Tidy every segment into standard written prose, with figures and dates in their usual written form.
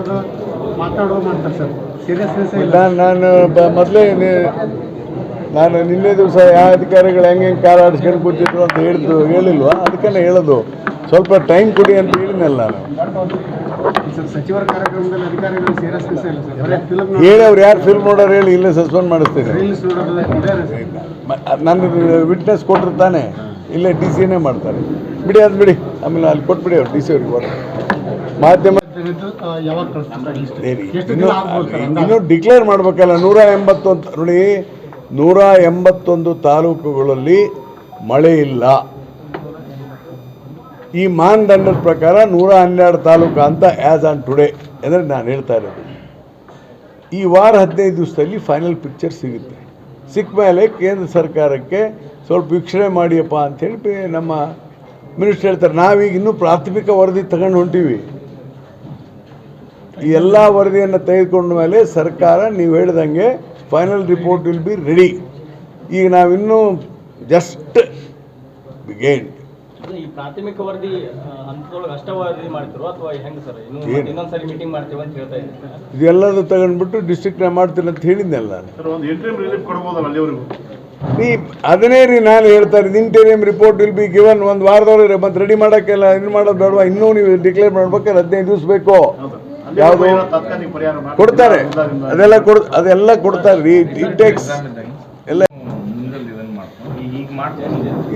ಹೊಡೆದು ಮಾತಾಡೋ ಮಾಡ್ತಾರೆ ಸರ್. ಸೀರಿಯಸ್ನೆಸ್ ಮೊದಲೇ ನಾನು ನಿನ್ನೆ ದಿವಸ ಯಾವ ಅಧಿಕಾರಿಗಳು ಹೆಂಗೆ ಕಾರ್ ಆಡಿಸ್ಕೊಂಡು ಕೂತಿದ್ರು ಅಂತ ಹೇಳಿಲ್ವಾ? ಅದಕ್ಕೇ ಹೇಳೋದು, ಸ್ವಲ್ಪ ಟೈಮ್ ಕೊಡಿ ಅಂತ ಹೇಳಿದ್ನಲ್ಲ ನಾನು. ಸಚಿವರ ಕಾರ್ಯಕ್ರಮದಲ್ಲಿ ಅಧಿಕಾರಿಗಳು ಸೀರಿಯಸ್ನೆಸ್ ಇಲ್ಲ ಸರ್. ಹೇಳಿ ಅವ್ರು ಯಾರು ಫಿಲ್ಮ್ ನೋಡೋರು ಹೇಳಿ, ಇಲ್ಲೇ ಸಸ್ಪೆಂಡ್ ಮಾಡಿಸ್ತೀನಿ. ನನ್ನ ವಿಟ್ನೆಸ್ ಕೊಟ್ಟಿರ್ತಾನೆ, ಇಲ್ಲೇ ಡಿ ಸಿನೇ ಮಾಡ್ತಾರೆ. ಬಿಡಿ ಅದು ಬಿಡಿ, ಆಮೇಲೆ ಅಲ್ಲಿ ಕೊಟ್ಬಿಡಿ ಅವ್ರು ಡಿ ಸಿ ಅವ್ರಿಗೆ ಕೊಡ. ಮಾಧ್ಯಮ ಇನ್ನೂ ಡಿಕ್ಲೇರ್ ಮಾಡಬೇಕಲ್ಲ. 181 ನೋಡಿ, 181 ತಾಲೂಕುಗಳಲ್ಲಿ ಮಳೆ ಇಲ್ಲ. ಈ ಮಾನದಂಡದ ಪ್ರಕಾರ 112 ತಾಲೂಕು ಅಂತ ಆ್ಯಸ್ ಆನ್ ಟುಡೇ ಅಂದರೆ ನಾನು ಹೇಳ್ತಾ ಇರೋದು. ಈ ವಾರ 15 ದಿವಸದಲ್ಲಿ ಫೈನಲ್ ಪಿಕ್ಚರ್ ಸಿಗುತ್ತೆ. ಸಿಕ್ಕ ಮೇಲೆ ಕೇಂದ್ರ ಸರ್ಕಾರಕ್ಕೆ ಸ್ವಲ್ಪ ವೀಕ್ಷಣೆ ಮಾಡಿಯಪ್ಪ ಅಂಥೇಳಿ ನಮ್ಮ ಮಿನಿಸ್ಟರ್ ಹೇಳ್ತಾರೆ. ನಾವೀಗ ಇನ್ನೂ ಪ್ರಾಥಮಿಕ ವರದಿ ತಗೊಂಡು ಹೊಂಟೀವಿ. ಈ ಎಲ್ಲ ವರದಿಯನ್ನು ತೆಗೆದುಕೊಂಡ ಮೇಲೆ ಸರ್ಕಾರ ನೀವು ಹೇಳಿದಂಗೆ final report will be ready. ಈಗ ನಾವಿನ್ನೂ ಜಸ್ಟ್ ಬಿಗೇನ್. ಈ ಪ್ರಾಥಮಿಕ ವರದಿ ಹಂತದೊಳಗೆ ಅಷ್ಟೇ ವರದಿ ಮಾಡ್ತಿರೋ ಅಥವಾ ಹೆಂಗೆ ಸರ್? ಇನ್ನೊಂದ್ಸರಿ ಮೀಟಿಂಗ್ ಮಾಡ್ತೀವಿ ಅಂತ ಹೇಳ್ತಾ ಇದ್ದೀನಿ. ಇದೆಲ್ಲದೂ ತಗೊಂಡ್ಬಿಟ್ಟು ಡಿಸ್ಟ್ರಿಕ್ಟ್ನ ಮಾಡ್ತೀನಿ ಅಂತ ಹೇಳಿದ್ನಲ್ಲ ನಾನು. ಅದನ್ನೇ ರೀ ನಾನು ಹೇಳ್ತಾ ಇದ್ದೀನಿ. Interim report will be given. ಒಂದು ವಾರದೊಳಗೆ ಮತ್ತೆ ರೆಡಿ ಮಾಡೋಕ್ಕೆಲ್ಲ ಇದು ಮಾಡೋದು ಬೇಡವಾ? ಇನ್ನೂ ನೀವು ಡಿಕ್ಲೇರ್ ಮಾಡ್ಬೇಕಾದ್ರೆ 15 ದಿವಸ ಬೇಕು. ಯಾವುದು ಕೊಡ್ತಾರೆ, ಅದೆಲ್ಲ ಕೊಡ್ತಾರೆ ರೀ. ಇಟ್ ಟೇಕ್ಸ್ ಎಲ್ಲ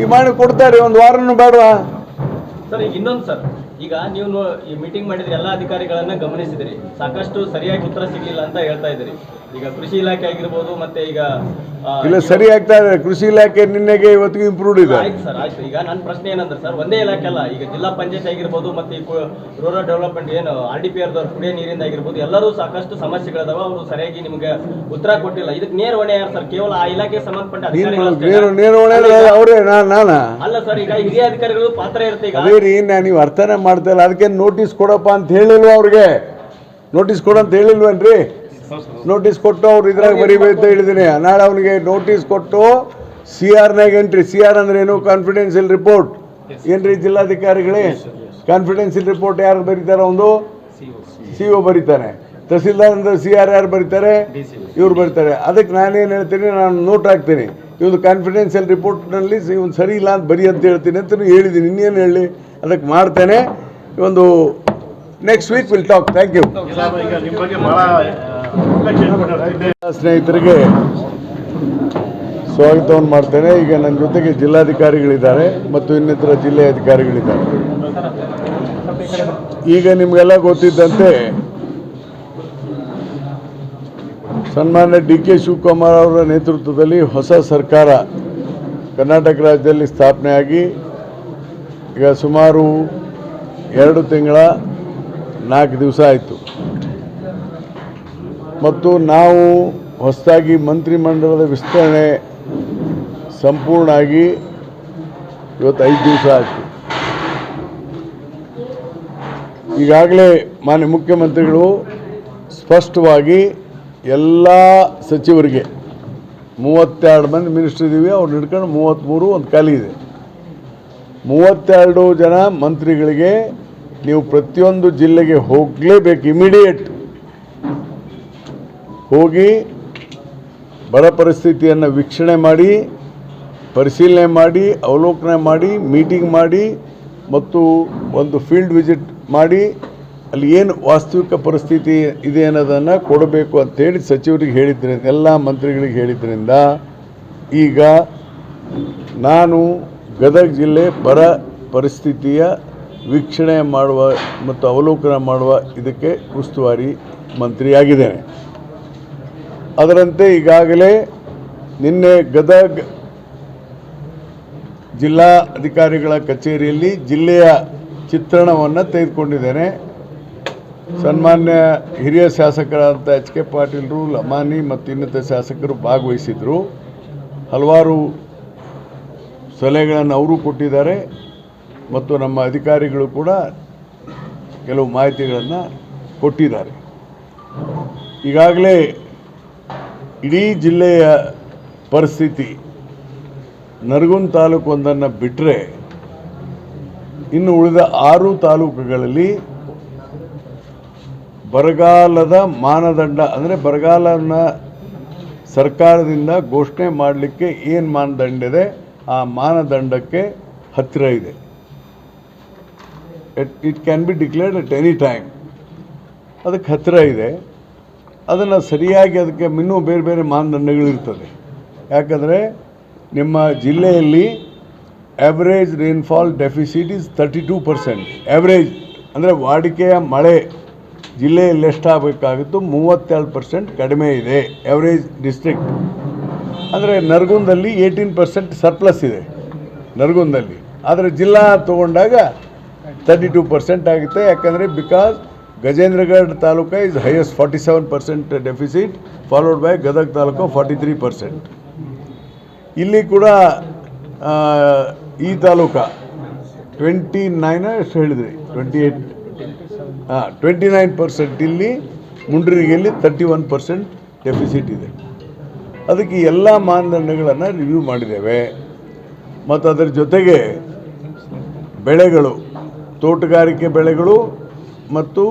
ಈಗ ಮಾಡಿ ಕೊಡ್ತಾರೆ. ಒಂದು ವಾರನೂ ಬೇಡವಾ ಸರ್? ಈಗ ಇನ್ನೊಂದು ಸರ್, ಈಗ ನೀವು ಈ ಮೀಟಿಂಗ್ ಮಾಡಿದ್ರೆ ಎಲ್ಲ ಅಧಿಕಾರಿಗಳನ್ನ ಗಮನಿಸಿದಿರಿ, ಸಾಕಷ್ಟು ಸರಿಯಾಗಿ ಉತ್ತರ ಸಿಗಲಿಲ್ಲ ಅಂತ ಹೇಳ್ತಾ ಇದ್ದೀರಿ. ಈಗ ಕೃಷಿ ಇಲಾಖೆ ಆಗಿರ್ಬೋದು, ಮತ್ತೆ ಈಗ ಇಲ್ಲ ಸರಿ ಆಗ್ತಾ ಇದೆ. ಕೃಷಿ ಇಲಾಖೆ ನಿನ್ನೆಗೆ ಇವತ್ತಿಗೆ ಇಂಪ್ರೂವ್ಡ್ ಇದೆ. ಆಯ್ತು ಸರ್, ಆಯ್ತು. ಈಗ ನನ್ನ ಪ್ರಶ್ನೆ ಏನಂದ್ರೆ ಸರ್, ಒಂದೇ ಇಲಾಖೆ ಅಲ್ಲ, ಈಗ ಜಿಲ್ಲಾ ಪಂಚಾಯತ್ ಆಗಿರ್ಬೋದು, ಮತ್ತೆ ರೂರಲ್ ಡೆವಲಪ್ಮೆಂಟ್ ಏನು RDPR ಕುಡಿಯೋ ನೀರಿಂದ ಆಗಿರ್ಬೋದು, ಎಲ್ಲರೂ ಸಾಕಷ್ಟು ಸಮಸ್ಯೆಗಳಿದಾವೆ. ಅವರು ಸರಿಯಾಗಿ ನಿಮಗೆ ಉತ್ತರ ಕೊಟ್ಟಿಲ್ಲ. ಇದಕ್ಕೆ ನೇರ ಹೊಣೆ ಯಾರು ಸರ್? ಕೇವಲ ಆ ಇಲಾಖೆಗೆ ಸಂಬಂಧಪಟ್ಟ ಅವರೇ ಅಲ್ಲ ಸರ್. ಈಗ ಹಿರಿಯ ಅಧಿಕಾರಿಗಳು ಪಾತ್ರ ಇರುತ್ತೆ. ಈಗ ಅದೇ ರೀ, ನೀವು ಅರ್ಥನೇ ಮಾಡ್ತಾ ಇಲ್ಲ. ಅದಕ್ಕೆ ನೋಟಿಸ್ ಕೊಡಪ್ಪ ಅಂತ ಹೇಳಿಲ್ವ ಅವ್ರಿಗೆ? ನೋಟಿಸ್ ಕೊಡಂತ ಹೇಳಿಲ್ವೇನ್ರಿ? ನೋಟಿಸ್ ಕೊಟ್ಟು ಅವ್ರು ಇದ್ರಾಗ ಬರೀಬೇಕು ಹೇಳಿದ್ದೀನಿ. ನಾಳೆ ಅವನಿಗೆ ನೋಟಿಸ್ ಕೊಟ್ಟು CRನಾಗ ಎಂಟ್ರಿ. CR ಅಂದ್ರೆ ಏನು? Confidential report. ಏನ್ರಿ ಜಿಲ್ಲಾಧಿಕಾರಿಗಳೇ? ಕಾನ್ಫಿಡೆನ್ಷಿಯಲ್ ರಿಪೋರ್ಟ್ ಯಾರು ಬರೀತಾರೆ? ಒಂದು CO ಬರೀತಾನೆ. ತಹಸೀಲ್ದಾರ್ ಅಂದ್ರೆ CR ಯಾರು ಬರೀತಾರೆ? ಇವ್ರು ಬರೀತಾರೆ. ಅದಕ್ಕೆ ನಾನೇನು ಹೇಳ್ತೀನಿ, ನಾನು ನೋಟ್ ಹಾಕ್ತೀನಿ. ಇವನು ಕಾನ್ಫಿಡೆನ್ಷಿಯಲ್ ರಿಪೋರ್ಟ್ನಲ್ಲಿ ಇವನು ಸರಿ ಇಲ್ಲ ಅಂತ ಬರಿ ಅಂತ ಹೇಳ್ತೀನಿ ಅಂತ ಹೇಳಿದ್ದೀನಿ. ಇನ್ನೇನು ಹೇಳಿ? ಅದಕ್ಕೆ ಮಾಡ್ತೇನೆ. ಒಂದು next week will talk. Thank you. ಸ್ನೇಹಿತರಿಗೆ ಸ್ವಾಗತವನ್ನು ಮಾಡ್ತೇನೆ. ಈಗ ನನ್ನ ಜೊತೆಗೆ ಜಿಲ್ಲಾಧಿಕಾರಿಗಳಿದ್ದಾರೆ ಮತ್ತು ಇನ್ನಿತರ ಜಿಲ್ಲೆಯ ಅಧಿಕಾರಿಗಳಿದ್ದಾರೆ. ಈಗ ನಿಮಗೆಲ್ಲ ಗೊತ್ತಿದ್ದಂತೆ ಸನ್ಮಾನ್ಯ DK ಶಿವಕುಮಾರ್ ಅವರ ನೇತೃತ್ವದಲ್ಲಿ ಹೊಸ ಸರ್ಕಾರ ಕರ್ನಾಟಕ ರಾಜ್ಯದಲ್ಲಿ ಸ್ಥಾಪನೆಯಾಗಿ ಈಗ ಸುಮಾರು 2 ತಿಂಗಳ 4 ದಿವಸ ಆಯಿತು. ಮತ್ತು ನಾವು ಹೊಸದಾಗಿ ಮಂತ್ರಿಮಂಡಲದ ವಿಸ್ತರಣೆ ಸಂಪೂರ್ಣ ಆಗಿ ಇವತ್ತು 5 ದಿವಸ ಆಯಿತು. ಈಗಾಗಲೇ ಮಾನ್ಯ ಮುಖ್ಯಮಂತ್ರಿಗಳು ಸ್ಪಷ್ಟವಾಗಿ ಎಲ್ಲ ಸಚಿವರಿಗೆ 32 ಮಂದಿ ಮಿನಿಸ್ಟರ್ ಇದ್ದೀವಿ, ಅವ್ರು ಹಿಡ್ಕೊಂಡು 33 ಒಂದು ಖಾಲಿ ಇದೆ. 32 ಜನ ಮಂತ್ರಿಗಳಿಗೆ ನೀವು ಪ್ರತಿಯೊಂದು ಜಿಲ್ಲೆಗೆ ಹೋಗಲೇಬೇಕು. ಇಮಿಡಿಯೇಟ್ ಹೋಗಿ ಬರ ಪರಿಸ್ಥಿತಿಯನ್ನು ವೀಕ್ಷಣೆ ಮಾಡಿ, ಪರಿಶೀಲನೆ ಮಾಡಿ, ಅವಲೋಕನ ಮಾಡಿ, ಮೀಟಿಂಗ್ ಮಾಡಿ ಮತ್ತು ಒಂದು ಫೀಲ್ಡ್ ವಿಸಿಟ್ ಮಾಡಿ ಅಲ್ಲಿ ಏನು ವಾಸ್ತವಿಕ ಪರಿಸ್ಥಿತಿ ಇದೆ ಅನ್ನೋದನ್ನು ಕೊಡಬೇಕು ಅಂತೇಳಿ ಸಚಿವರಿಗೆ ಹೇಳಿದ್ರಿಂದ, ಎಲ್ಲ ಮಂತ್ರಿಗಳಿಗೆ ಹೇಳಿದ್ರಿಂದ ಈಗ ನಾನು ಗದಗ ಜಿಲ್ಲೆ ಬರ ಪರಿಸ್ಥಿತಿಯ ವೀಕ್ಷಣೆ ಮಾಡುವ ಮತ್ತು ಅವಲೋಕನ ಮಾಡುವ ಇದಕ್ಕೆ ಉಸ್ತುವಾರಿ ಮಂತ್ರಿಯಾಗಿದ್ದೇನೆ. ಅದರಂತೆ ಈಗಾಗಲೇ ನಿನ್ನೆ ಗದಗ ಜಿಲ್ಲಾ ಅಧಿಕಾರಿಗಳ ಕಚೇರಿಯಲ್ಲಿ ಜಿಲ್ಲೆಯ ಚಿತ್ರಣವನ್ನು ತೆಗೆದುಕೊಂಡಿದ್ದೇನೆ. ಸನ್ಮಾನ್ಯ ಹಿರಿಯ ಶಾಸಕರಾದಂಥ HK ಪಾಟೀಲರು, ಲಮಾನಿ ಮತ್ತು ಇನ್ನಿತರ ಶಾಸಕರು ಭಾಗವಹಿಸಿದರು. ಹಲವಾರು ಸಲಹೆಗಳನ್ನು ಅವರು ಕೊಟ್ಟಿದ್ದಾರೆ ಮತ್ತು ನಮ್ಮ ಅಧಿಕಾರಿಗಳು ಕೂಡ ಕೆಲವು ಮಾಹಿತಿಗಳನ್ನು ಕೊಟ್ಟಿದ್ದಾರೆ. ಈಗಾಗಲೇ ಇಡೀ ಜಿಲ್ಲೆಯ ಪರಿಸ್ಥಿತಿ ನರಗುಂದ ತಾಲೂಕು ಒಂದನ್ನು ಬಿಟ್ಟರೆ ಇನ್ನು ಉಳಿದ 6 ತಾಲೂಕುಗಳಲ್ಲಿ ಬರಗಾಲದ ಮಾನದಂಡ ಅಂದರೆ ಬರಗಾಲನ ಸರ್ಕಾರದಿಂದ ಘೋಷಣೆ ಮಾಡಲಿಕ್ಕೆ ಏನು ಮಾನದಂಡ ಇದೆ ಆ ಮಾನದಂಡಕ್ಕೆ ಹತ್ತಿರ ಇದೆ. It can be declared at any time. ಅದಕ್ಕೆ ಹತ್ತಿರ ಇದೆ. ಅದನ್ನು ಸರಿಯಾಗಿ ಅದಕ್ಕೆ ಇನ್ನೂ ಬೇರೆ ಬೇರೆ ಮಾನದಂಡಗಳಿರ್ತದೆ. ಯಾಕಂದರೆ ನಿಮ್ಮ ಜಿಲ್ಲೆಯಲ್ಲಿ average rainfall deficit is 32%. Average ಅಂದರೆ ವಾಡಿಕೆಯ ಮಳೆ ಜಿಲ್ಲೆಯಲ್ಲಿ ಎಷ್ಟಾಗಬೇಕಾಗಿತ್ತು 32% ಕಡಿಮೆ ಇದೆ ಆ್ಯಾವ್ರೇಜ್ ಡಿಸ್ಟ್ರಿಕ್ಟ್. ಅಂದರೆ ನರಗುಂದಲ್ಲಿ 18% ಸರ್ಪ್ಲಸ್ ಇದೆ ನರಗುಂದಲ್ಲಿ. ಆದರೆ ಜಿಲ್ಲಾ ತೊಗೊಂಡಾಗ 32% ಆಗುತ್ತೆ. ಯಾಕಂದರೆ because Gajendragad taluk is highest 47% deficit, followed by Gadag taluk 43%. ಇಲ್ಲಿ ಕೂಡ ಈ ತಾಲೂಕು 29 ಎಷ್ಟು ಹೇಳಿದ್ರಿ 29%. ಇಲ್ಲಿ ಮುಂಡ್ರಿಗೆಯಲ್ಲಿ 31% ಡೆಫಿಸಿಟ್ ಇದೆ. ಅದಕ್ಕೆ ಎಲ್ಲ ಮಾನದಂಡಗಳನ್ನು ರಿವ್ಯೂ ಮಾಡಿದ್ದೇವೆ. ಮತ್ತು ಅದರ ಜೊತೆಗೆ ಬೆಳೆಗಳು, ತೋಟಗಾರಿಕೆ ಬೆಳೆಗಳು ಮತ್ತು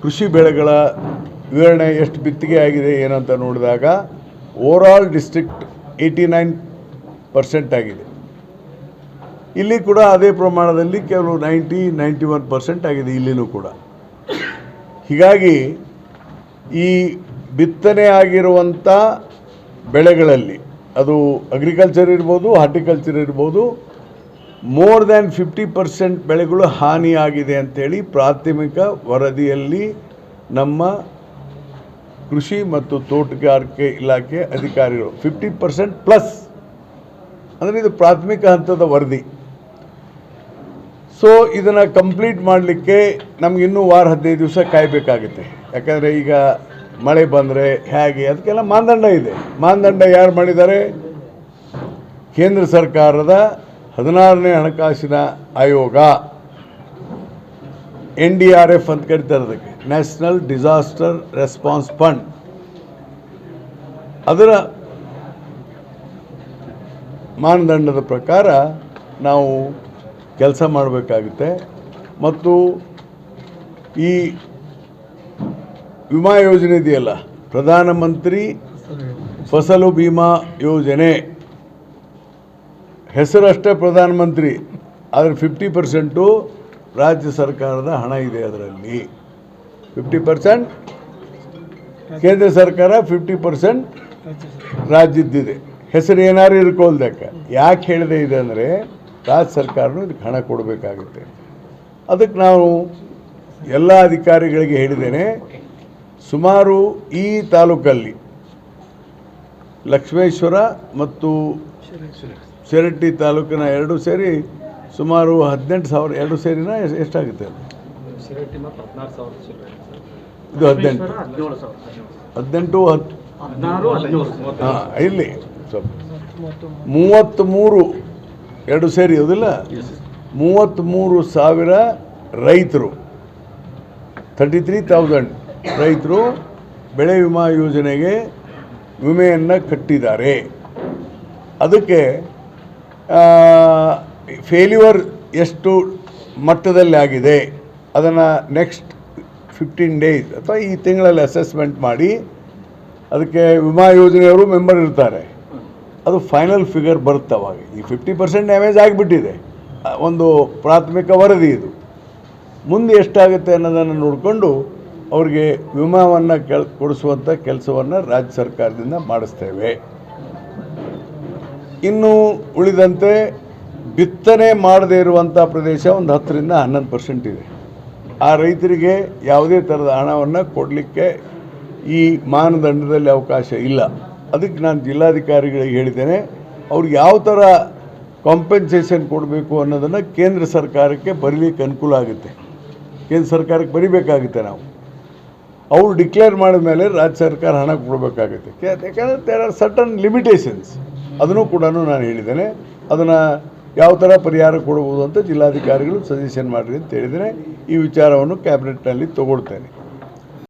ಕೃಷಿ ಬೆಳೆಗಳ ವಿವರಣೆ ಎಷ್ಟು ಬಿತ್ತಿಗೆ ಆಗಿದೆ ಏನಂತ ನೋಡಿದಾಗ ಓವರಾಲ್ ಡಿಸ್ಟ್ರಿಕ್ಟ್ 89% ಆಗಿದೆ. ಇಲ್ಲಿ ಕೂಡ ಅದೇ ಪ್ರಮಾಣದಲ್ಲಿ ಕೆಲವು 91% ಆಗಿದೆ ಇಲ್ಲಿನೂ ಕೂಡ. ಹೀಗಾಗಿ ಈ ಬಿತ್ತನೆ ಆಗಿರುವಂಥ ಬೆಳೆಗಳಲ್ಲಿ ಅದು ಅಗ್ರಿಕಲ್ಚರ್ ಇರ್ಬೋದು, ಹಾರ್ಟಿಕಲ್ಚರ್ ಇರ್ಬೋದು, ಮೋರ್ ದ್ಯಾನ್ 50% ಬೆಳೆಗಳು ಹಾನಿಯಾಗಿದೆ ಅಂಥೇಳಿ ಪ್ರಾಥಮಿಕ ವರದಿಯಲ್ಲಿ ನಮ್ಮ ಕೃಷಿ ಮತ್ತು ತೋಟಗಾರಿಕೆ ಇಲಾಖೆ ಅಧಿಕಾರಿಗಳು 50% ಪ್ಲಸ್ ಅಂದರೆ ಇದು ಪ್ರಾಥಮಿಕ ಹಂತದ ವರದಿ. ಸೊ ಇದನ್ನು ಕಂಪ್ಲೀಟ್ ಮಾಡಲಿಕ್ಕೆ ನಮಗಿನ್ನೂ 15 ದಿವಸ ಕಾಯಬೇಕಾಗುತ್ತೆ. ಯಾಕಂದರೆ ಈಗ ಮಳೆ ಬಂದರೆ ಹೇಗೆ ಅದಕ್ಕೆಲ್ಲ ಮಾನದಂಡ ಇದೆ. ಮಾನದಂಡ ಯಾರು ಮಾಡಿದ್ದಾರೆ? ಕೇಂದ್ರ ಸರ್ಕಾರದ 16ನೇ ಹಣಕಾಸಿನ ಆಯೋಗ, NDRF ಅಂತ ಕರೀತಾರೆ ಅದಕ್ಕೆ, ನ್ಯಾಷನಲ್ ಡಿಸಾಸ್ಟರ್ ರೆಸ್ಪಾನ್ಸ್ ಫಂಡ್. ಅದರ ಮಾನದಂಡದ ಪ್ರಕಾರ ನಾವು ಕೆಲಸ ಮಾಡಬೇಕಾಗುತ್ತೆ. ಮತ್ತು ಈ ವಿಮಾ ಯೋಜನೆ ಇದೆಯಲ್ಲ, ಪ್ರಧಾನಮಂತ್ರಿ ಫಸಲು ಬಿಮಾ ಯೋಜನೆ, ಹೆಸರಷ್ಟೇ ಪ್ರಧಾನಮಂತ್ರಿ, ಆದರೆ 50% ರಾಜ್ಯ ಸರ್ಕಾರದ ಹಣ ಇದೆ. ಅದರಲ್ಲಿ 50% ಕೇಂದ್ರ ಸರ್ಕಾರ, 50% ರಾಜ್ಯದ್ದಿದೆ. ಹೆಸರು ಏನಾರು ಇರ್ಕೊಳ್ದಕ್ಕ. ಯಾಕೆ ಹೇಳಿದೆ ಇದೆ ಅಂದರೆ ರಾಜ್ಯ ಸರ್ಕಾರನೂ ಇದಕ್ಕೆ ಹಣ ಕೊಡಬೇಕಾಗುತ್ತೆ. ಅದಕ್ಕೆ ನಾವು ಎಲ್ಲ ಅಧಿಕಾರಿಗಳಿಗೆ ಹೇಳಿದ್ದೇನೆ. ಸುಮಾರು ಈ ತಾಲೂಕಲ್ಲಿ ಲಕ್ಷ್ಮೇಶ್ವರ ಮತ್ತು ಶಿರಟ್ಟಿ ತಾಲೂಕಿನ ಎರಡು ಸೇರಿ ಸುಮಾರು 18,000, ಎರಡು ಸೇರಿನ ಎಷ್ಟಾಗುತ್ತೆ ಅದು? ಇದು 18 ಹಾಂ, ಇಲ್ಲಿ ಸ್ವಲ್ಪ 33 ಎರಡು ಸೇರಿ ಹೌದಿಲ್ಲ, 33,000 ರೈತರು, 33,000 ರೈತರು ಬೆಳೆ ವಿಮಾ ಯೋಜನೆಗೆ ವಿಮೆಯನ್ನು ಕಟ್ಟಿದ್ದಾರೆ. ಅದಕ್ಕೆ ಫೇಲ್ಯೂರ್ ಎಷ್ಟು ಮಟ್ಟದಲ್ಲಿ ಆಗಿದೆ ಅದನ್ನು ನೆಕ್ಸ್ಟ್ 15 ಡೇಸ್ ಅಥವಾ ಈ ತಿಂಗಳಲ್ಲಿ ಅಸೆಸ್ಮೆಂಟ್ ಮಾಡಿ ಅದಕ್ಕೆ ವಿಮಾ ಯೋಜನೆಯವರು ಮೆಂಬರ್ ಇರ್ತಾರೆ. ಅದು ಫೈನಲ್ ಫಿಗರ್ ಬರುತ್ತೆ. ಅವಾಗ ಈ 50% ಡ್ಯಾಮೇಜ್ ಆಗಿಬಿಟ್ಟಿದೆ, ಒಂದು ಪ್ರಾಥಮಿಕ ವರದಿ ಇದು. ಮುಂದೆ ಎಷ್ಟಾಗುತ್ತೆ ಅನ್ನೋದನ್ನು ನೋಡಿಕೊಂಡು ಅವ್ರಿಗೆ ವಿಮಾವನ್ನು ಕೊಡಿಸುವಂಥ ಕೆಲಸವನ್ನು ರಾಜ್ಯ ಸರ್ಕಾರದಿಂದ ಮಾಡಿಸ್ತೇವೆ. ಇನ್ನು ಉಳಿದಂತೆ ಬಿತ್ತನೆ ಮಾಡದೇ ಇರುವಂಥ ಪ್ರದೇಶ ಒಂದು 10ರಿಂದ 11% ಇದೆ. ಆ ರೈತರಿಗೆ ಯಾವುದೇ ಥರದ ಹಣವನ್ನು ಕೊಡಲಿಕ್ಕೆ ಈ ಮಾನದಂಡದಲ್ಲಿ ಅವಕಾಶ ಇಲ್ಲ. ಅದಕ್ಕೆ ನಾನು ಜಿಲ್ಲಾಧಿಕಾರಿಗಳಿಗೆ ಹೇಳಿದ್ದೇನೆ, ಅವ್ರಿಗೆ ಯಾವ ಥರ ಕಾಂಪೆನ್ಸೇಷನ್ ಕೊಡಬೇಕು ಅನ್ನೋದನ್ನು ಕೇಂದ್ರ ಸರ್ಕಾರಕ್ಕೆ ಬರೀಲಿಕ್ಕೆ ಅನುಕೂಲ ಆಗುತ್ತೆ. ಕೇಂದ್ರ ಸರ್ಕಾರಕ್ಕೆ ಬರೀಬೇಕಾಗುತ್ತೆ. ನಾವು ಅವರು ಡಿಕ್ಲೇರ್ ಮಾಡಿದ ಮೇಲೆ ರಾಜ್ಯ ಸರ್ಕಾರ ಹಣ ಕೊಡಬೇಕಾಗುತ್ತೆ. ಯಾಕಂದರೆ ದೇರ್ ಆರ್ ಸರ್ಟನ್ ಲಿಮಿಟೇಷನ್ಸ್. ಅದನ್ನು ಕೂಡ ನಾನು ಹೇಳಿದ್ದೇನೆ. ಅದನ್ನು ಯಾವ ಥರ ಪರಿಹಾರ ಕೊಡ್ಬೋದು ಅಂತ ಜಿಲ್ಲಾಧಿಕಾರಿಗಳು ಸಜೆಷನ್ ಮಾಡಿರಿ ಅಂತ ಹೇಳಿದರೆ ಈ ವಿಚಾರವನ್ನು ಕ್ಯಾಬಿನೆಟ್ನಲ್ಲಿ ತಗೊಳ್ತೇನೆ.